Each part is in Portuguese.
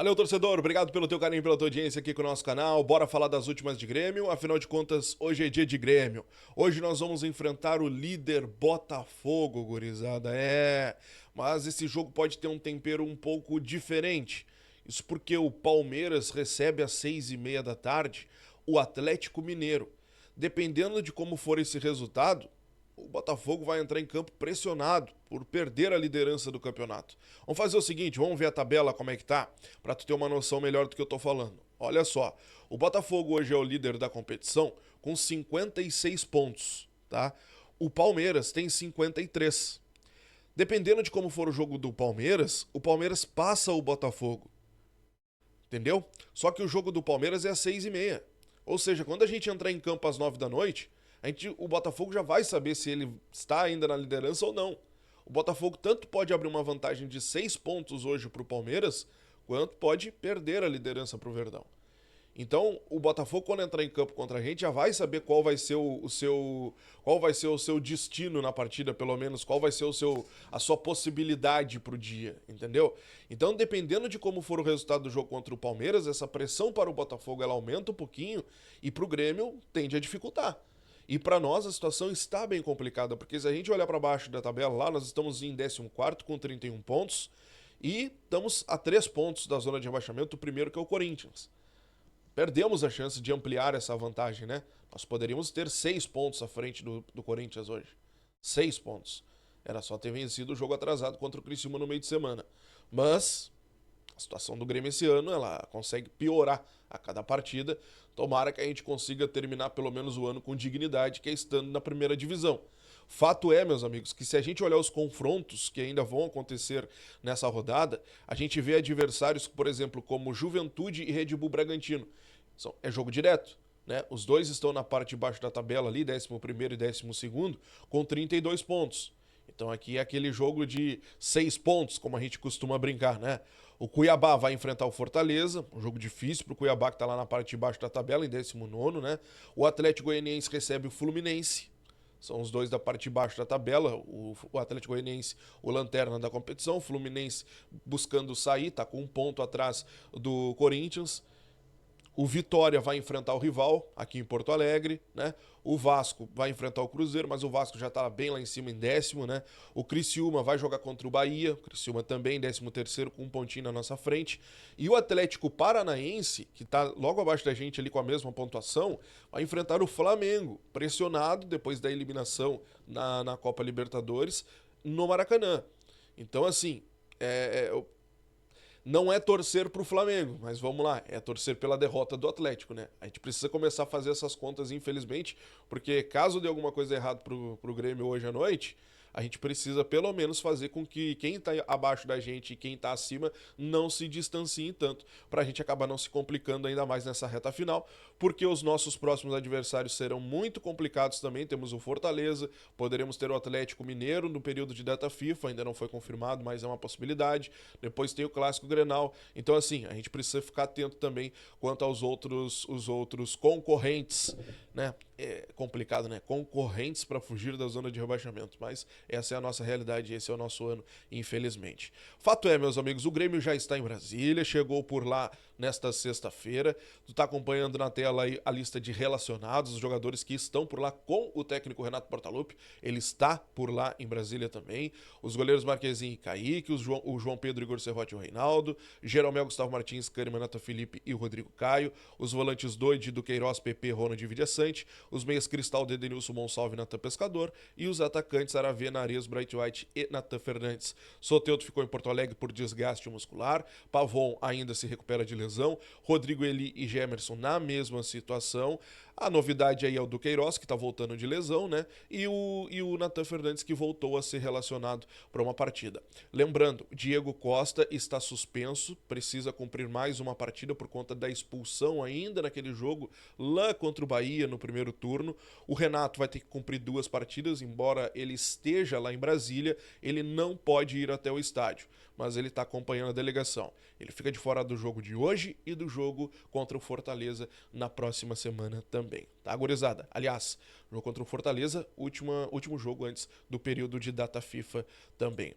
Valeu, torcedor. Obrigado pelo teu carinho, pela tua audiência aqui com o nosso canal. Bora falar das últimas de Grêmio. Afinal de contas, hoje é dia de Grêmio. Hoje nós vamos enfrentar o líder Botafogo, gurizada. Mas esse jogo pode ter um tempero um pouco diferente. Isso porque o Palmeiras recebe às 6h30 da tarde o Atlético Mineiro. Dependendo de como for esse resultado, o Botafogo vai entrar em campo pressionado por perder a liderança do campeonato. Vamos fazer o seguinte, vamos ver a tabela como é que tá, para tu ter uma noção melhor do que eu tô falando. Olha só, o Botafogo hoje é o líder da competição com 56 pontos, tá? O Palmeiras tem 53. Dependendo de como for o jogo do Palmeiras, o Palmeiras passa o Botafogo. Entendeu? Só que o jogo do Palmeiras é às 6h30. Ou seja, quando a gente entrar em campo às 9 da noite, o Botafogo já vai saber se ele está ainda na liderança ou não. O Botafogo tanto pode abrir uma vantagem de 6 pontos hoje para o Palmeiras, quanto pode perder a liderança para o Verdão. Então, o Botafogo, quando entrar em campo contra a gente, já vai saber qual vai ser o seu destino na partida, pelo menos, qual vai ser a sua possibilidade pro dia, entendeu? Então, dependendo de como for o resultado do jogo contra o Palmeiras, essa pressão para o Botafogo ela aumenta um pouquinho e pro Grêmio tende a dificultar. E para nós a situação está bem complicada, porque se a gente olhar para baixo da tabela lá, nós estamos em 14º com 31 pontos e estamos a 3 pontos da zona de rebaixamento, o primeiro que é o Corinthians. Perdemos a chance de ampliar essa vantagem, né? Nós poderíamos ter 6 pontos à frente do Corinthians hoje. 6 pontos. Era só ter vencido o jogo atrasado contra o Criciúma no meio de semana. Mas a situação do Grêmio esse ano, ela consegue piorar a cada partida. Tomara que a gente consiga terminar pelo menos o ano com dignidade, que é estando na primeira divisão. Fato é, meus amigos, que se a gente olhar os confrontos que ainda vão acontecer nessa rodada, a gente vê adversários, por exemplo, como Juventude e Red Bull Bragantino. É jogo direto, né? Os dois estão na parte de baixo da tabela ali, 11º e 12º, com 32 pontos. Então aqui é aquele jogo de 6 pontos, como a gente costuma brincar, né? O Cuiabá vai enfrentar o Fortaleza, um jogo difícil pro Cuiabá que tá lá na parte de baixo da tabela, em 19º, né? O Atlético Goianiense recebe o Fluminense. São os dois da parte de baixo da tabela, o Atlético Goianiense, o lanterna da competição, o Fluminense buscando sair, tá com 1 ponto atrás do Corinthians. O Vitória vai enfrentar o rival aqui em Porto Alegre, né? O Vasco vai enfrentar o Cruzeiro, mas o Vasco já tá bem lá em cima em 10º, né? O Criciúma vai jogar contra o Bahia, o Criciúma também em 13º com 1 pontinho na nossa frente. E o Atlético Paranaense, que tá logo abaixo da gente ali com a mesma pontuação, vai enfrentar o Flamengo, pressionado depois da eliminação na Copa Libertadores no Maracanã. Então, assim, não é torcer pro Flamengo, mas vamos lá, é torcer pela derrota do Atlético, né? A gente precisa começar a fazer essas contas, infelizmente, porque caso dê alguma coisa errada pro Grêmio hoje à noite, a gente precisa pelo menos fazer com que quem tá abaixo da gente e quem tá acima não se distanciem tanto, pra gente acabar não se complicando ainda mais nessa reta final, porque os nossos próximos adversários serão muito complicados também. Temos o Fortaleza, poderemos ter o Atlético Mineiro no período de data FIFA, ainda não foi confirmado, mas é uma possibilidade. Depois tem o Clássico Grenal. Então, assim, a gente precisa ficar atento também quanto aos outros concorrentes, né? É complicado, né? Concorrentes para fugir da zona de rebaixamento, mas essa é a nossa realidade, esse é o nosso ano, infelizmente. Fato é, meus amigos, o Grêmio já está em Brasília, chegou por lá nesta sexta-feira. Tu tá acompanhando na tela aí a lista de relacionados, os jogadores que estão por lá com o técnico Renato Portaluppi. Ele está por lá em Brasília também. Os goleiros Marquezinho e Kaique, o João Pedro, Igor Serrote e o Reinaldo, Jeromel, Gustavo Martins, Kahneman, Nata Felipe e o Rodrigo Caio, os volantes Doide, do Queiroz, PP, Ronald e Vidiaçante, os meias Cristal, Dedenilson, Monsalve e Natan Pescador, e os atacantes Aravena, Ares, Bright White e Natan Fernandes. Soteldo ficou em Porto Alegre por desgaste muscular, Pavon ainda se recupera de lesão, Rodrigo Eli e Gemerson na mesma situação. A novidade aí é o do Queiroz, que tá voltando de lesão, né? E o Natan Fernandes, que voltou a ser relacionado para uma partida. Lembrando, Diego Costa está suspenso, precisa cumprir mais uma partida por conta da expulsão ainda naquele jogo lá contra o Bahia no primeiro turno. O Renato vai ter que cumprir 2 partidas, embora ele esteja lá em Brasília, ele não pode ir até o estádio, mas ele está acompanhando a delegação. Ele fica de fora do jogo de hoje e do jogo contra o Fortaleza na próxima semana também, tá, gurizada? Aliás, jogo contra o Fortaleza, último jogo antes do período de data FIFA também.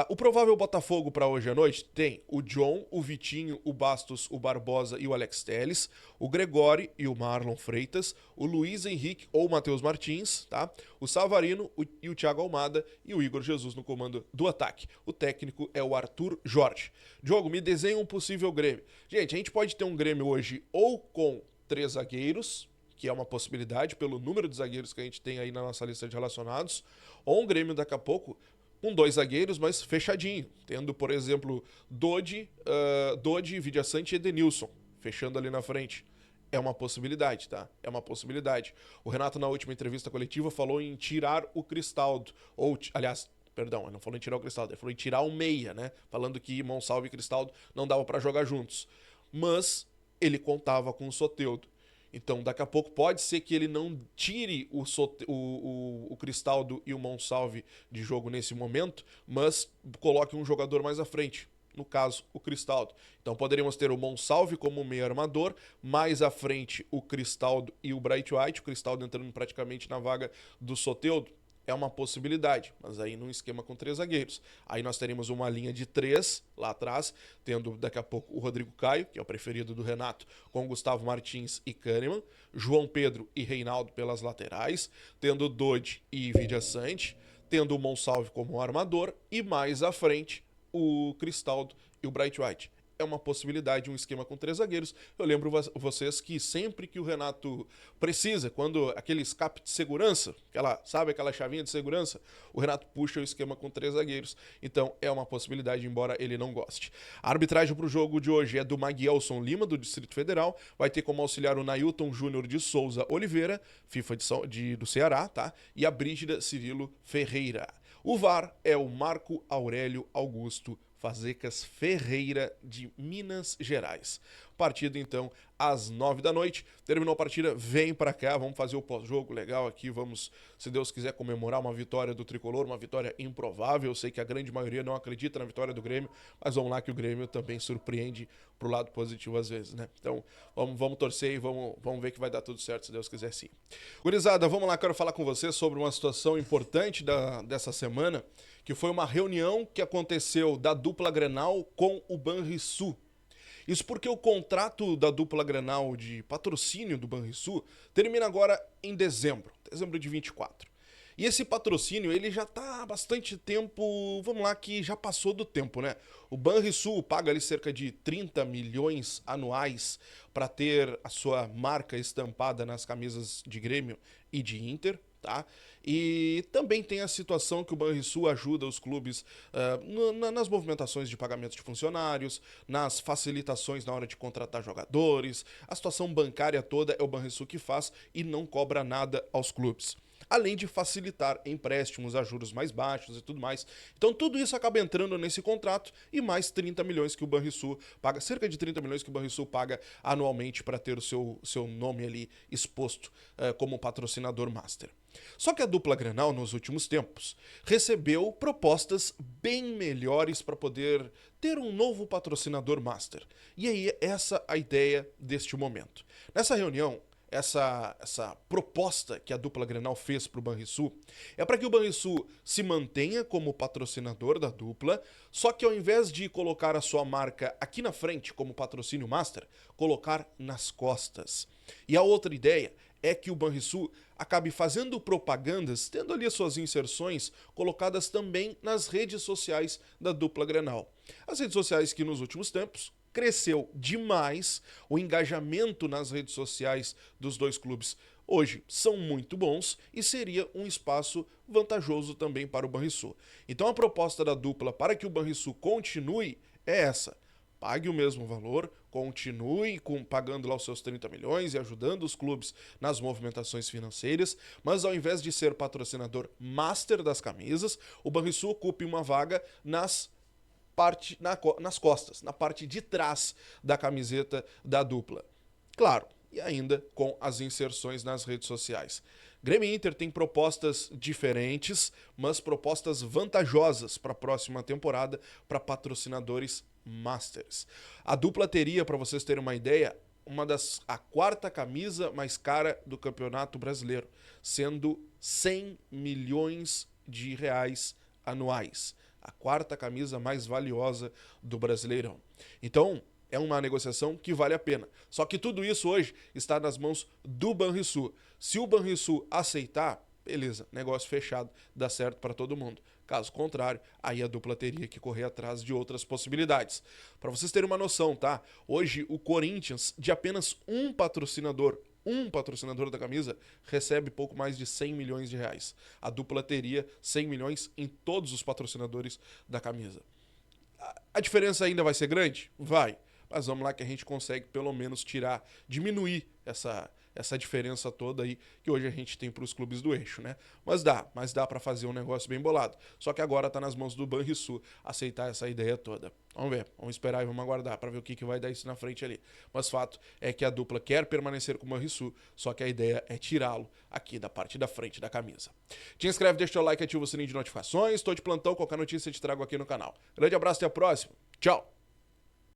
O provável Botafogo para hoje à noite tem o John, o Vitinho, o Bastos, o Barbosa e o Alex Telles, o Gregori e o Marlon Freitas, o Luiz Henrique ou o Matheus Martins, tá? O Savarino e o Thiago Almada e o Igor Jesus no comando do ataque. O técnico é o Arthur Jorge. Diogo, me desenha um possível Grêmio. Gente, a gente pode ter um Grêmio hoje ou com 3 zagueiros, que é uma possibilidade pelo número de zagueiros que a gente tem aí na nossa lista de relacionados, ou um Grêmio daqui a pouco com 2 zagueiros, mas fechadinho, tendo, por exemplo, Dodi, Vidiaçante e Edenilson, fechando ali na frente. É uma possibilidade, tá? É uma possibilidade. O Renato, na última entrevista coletiva, falou em tirar o Cristaldo, aliás, perdão, ele não falou em tirar o Cristaldo, ele falou em tirar o meia, né? Falando que Monsalve e Cristaldo não dava para jogar juntos. Mas ele contava com o Soteldo. Então, daqui a pouco pode ser que ele não tire o Cristaldo e o Monsalve de jogo nesse momento, mas coloque um jogador mais à frente. No caso, o Cristaldo. Então poderíamos ter o Monsalve como meio armador, mais à frente o Cristaldo e o Bright White, o Cristaldo entrando praticamente na vaga do Soteldo. É uma possibilidade, mas aí num esquema com 3 zagueiros. Aí nós teríamos uma linha de 3 lá atrás, tendo daqui a pouco o Rodrigo Caio, que é o preferido do Renato, com Gustavo Martins e Kahneman, João Pedro e Reinaldo pelas laterais, tendo Dodi e Vidiaçante, tendo o Monsalve como armador e mais à frente o Cristaldo e o Bright White. É uma possibilidade, um esquema com 3 zagueiros. Eu lembro vocês que sempre que o Renato precisa, quando aquele escape de segurança, aquela chavinha de segurança, o Renato puxa o esquema com 3 zagueiros. Então é uma possibilidade, embora ele não goste. A arbitragem para o jogo de hoje é do Maguielson Lima, do Distrito Federal. Vai ter como auxiliar o Nailton Júnior de Souza Oliveira, FIFA do Ceará, tá? E a Brígida Cirilo Ferreira. O VAR é o Marco Aurélio Augusto Fazecas Ferreira, de Minas Gerais. Partida, então, às 9 da noite. Terminou a partida, vem pra cá, vamos fazer o pós-jogo legal aqui, vamos, se Deus quiser, comemorar uma vitória do Tricolor, uma vitória improvável. Eu sei que a grande maioria não acredita na vitória do Grêmio, mas vamos lá que o Grêmio também surpreende pro lado positivo às vezes, né? Então, vamos torcer e vamos ver que vai dar tudo certo, se Deus quiser sim. Gurizada, vamos lá, quero falar com você sobre uma situação importante dessa semana, que foi uma reunião que aconteceu da dupla Grenal com o Banrisul. Isso porque o contrato da dupla Grenal de patrocínio do Banrisul termina agora em dezembro de 24. E esse patrocínio, ele já tá há bastante tempo, vamos lá, que já passou do tempo, né? O Banrisul paga ali cerca de 30 milhões anuais para ter a sua marca estampada nas camisas de Grêmio e de Inter, tá? E também tem a situação que o Banrisul ajuda os clubes nas movimentações de pagamento de funcionários, nas facilitações na hora de contratar jogadores. A situação bancária toda é o Banrisul que faz e não cobra nada aos clubes. Além de facilitar empréstimos a juros mais baixos e tudo mais. Então tudo isso acaba entrando nesse contrato e mais 30 milhões que o Banrisul paga, cerca de 30 milhões que o Banrisul paga anualmente para ter o seu nome ali exposto como patrocinador master. Só que a dupla Grenal, nos últimos tempos, recebeu propostas bem melhores para poder ter um novo patrocinador master. E aí, essa a ideia deste momento. Nessa reunião, essa proposta que a dupla Grenal fez para o Banrisul é para que o Banrisul se mantenha como patrocinador da dupla, só que ao invés de colocar a sua marca aqui na frente como patrocínio master, colocar nas costas. E a outra ideia é que o Banrisul acabe fazendo propagandas, tendo ali as suas inserções colocadas também nas redes sociais da dupla Grenal. As redes sociais que nos últimos tempos cresceu demais, o engajamento nas redes sociais dos dois clubes hoje são muito bons e seria um espaço vantajoso também para o Banrisul. Então a proposta da dupla para que o Banrisul continue é essa: pague o mesmo valor, continue pagando lá os seus 30 milhões e ajudando os clubes nas movimentações financeiras, mas ao invés de ser patrocinador master das camisas, o Banrisul ocupe uma vaga nas costas, na parte de trás da camiseta da dupla. Claro, e ainda com as inserções nas redes sociais. Grêmio e Inter tem propostas diferentes, mas propostas vantajosas para a próxima temporada para patrocinadores masters. A dupla teria, para vocês terem uma ideia, a quarta camisa mais cara do Campeonato Brasileiro, sendo 100 milhões de reais anuais. A quarta camisa mais valiosa do Brasileirão. Então, é uma negociação que vale a pena. Só que tudo isso hoje está nas mãos do Banrisul. Se o Banrisul aceitar, beleza, negócio fechado, dá certo para todo mundo. Caso contrário, aí a dupla teria que correr atrás de outras possibilidades. Para vocês terem uma noção, tá? Hoje o Corinthians, de apenas um patrocinador da camisa, recebe pouco mais de 100 milhões de reais. A dupla teria 100 milhões em todos os patrocinadores da camisa. A diferença ainda vai ser grande? Vai. Mas vamos lá que a gente consegue pelo menos diminuir essa diferença toda aí que hoje a gente tem para os clubes do eixo, né? Mas dá para fazer um negócio bem bolado. Só que agora tá nas mãos do Banrisul aceitar essa ideia toda. Vamos ver, vamos esperar e vamos aguardar para ver o que vai dar isso na frente ali. Mas fato é que a dupla quer permanecer com o Banrisul, só que a ideia é tirá-lo aqui da parte da frente da camisa. Te inscreve, deixa o like, ativa o sininho de notificações, estou de plantão, qualquer notícia eu te trago aqui no canal. Grande abraço, até a próxima. Tchau!